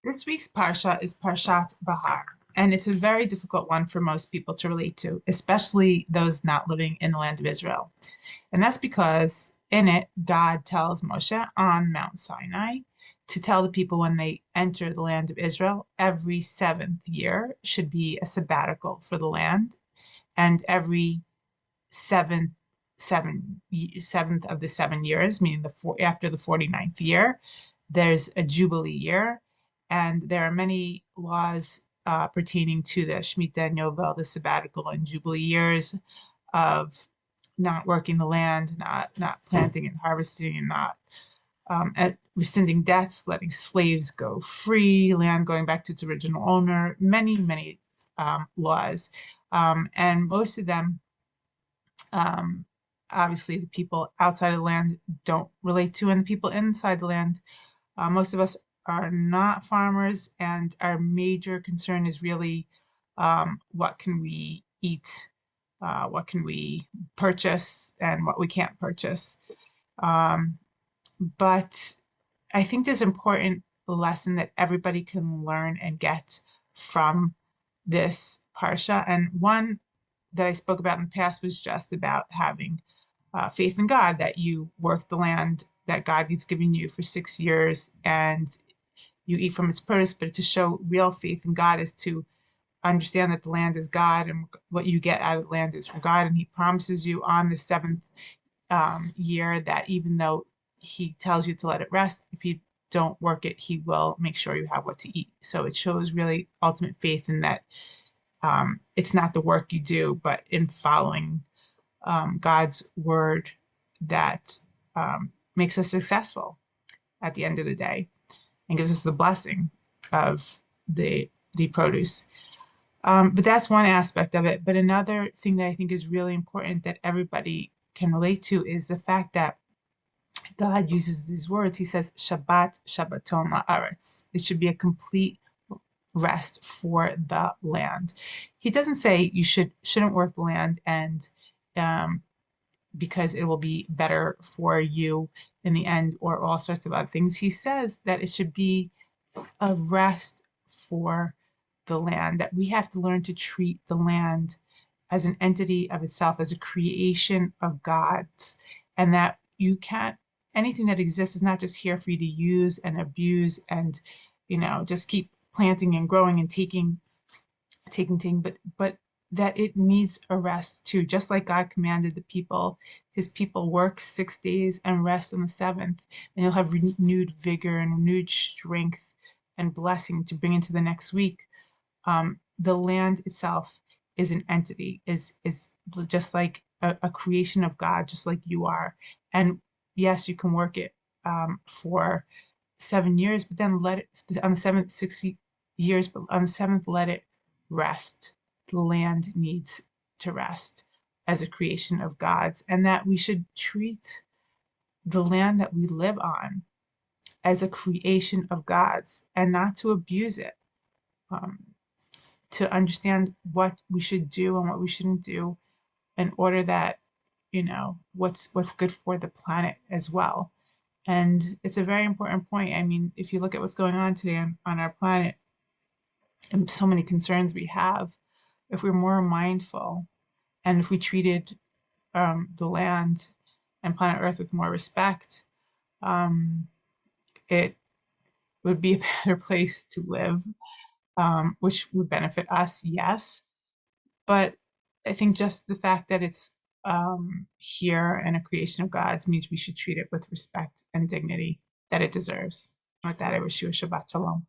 This week's Parsha is Parshat Behar, and it's a very difficult one for most people to relate to, especially those not living in the land of Israel. And that's because in it, God tells Moshe on Mount Sinai to tell the people when they enter the land of Israel, every seventh year should be a sabbatical for the land, and every seventh seventh of the 7 years, meaning after the 49th year, there's a jubilee year, and there are many laws pertaining to the Shemitah and Yovel, the sabbatical and jubilee years of not working the land, not planting and harvesting, and not rescinding debts, letting slaves go free, land going back to its original owner, many laws. And most of them um, obviously the people outside of the land don't relate to, and the people inside the land, most of us are not farmers, and our major concern is really what can we eat, what can we purchase, and what we can't purchase. Um, but I think there's an important lesson that everybody can learn and get from this parsha. And one that I spoke about in the past was just about having faith in God, that you work the land that God has given you for 6 years and you eat from its produce. But to show real faith in God is to understand that the land is God, and what you get out of the land is from God. And He promises you on the seventh year that even though He tells you to let it rest, if you don't work it, He will make sure you have what to eat. So it shows really ultimate faith in that it's not the work you do, but in following God's word that makes us successful at the end of the day and gives us the blessing of the produce. But that's one aspect of it. But another thing that I think is really important that everybody can relate to is the fact that God uses these words. He says, Shabbat, Shabbaton la'aretz. It should be a complete rest for the land. He doesn't say you shouldn't work the land and because it will be better for you in the end, or all sorts of other things. He says that it should be a rest for the land, that we have to learn to treat the land as an entity of itself, as a creation of God's, and that you can't, anything that exists is not just here for you to use and abuse and, just keep planting and growing and taking, but that it needs a rest too, just like God commanded His people work 6 days and rest on the seventh, and you'll have renewed vigor and renewed strength and blessing to bring into the next week. The land itself is an entity, is just like a creation of God, just like you are. And yes, you can work it for 7 years, but then let it on the seventh 60 years, but on the seventh let it rest. The land needs to rest as a creation of God's, and that we should treat the land that we live on as a creation of God's and not to abuse it. To understand what we should do and what we shouldn't do in order that what's good for the planet as well. And it's a very important point. I mean, if you look at what's going on today on our planet and so many concerns we have, if we're more mindful and if we treated the land and planet Earth with more respect, it would be a better place to live, which would benefit us, yes. But I think just the fact that it's here and a creation of God's means we should treat it with respect and dignity that it deserves. With that, I wish you a Shabbat Shalom.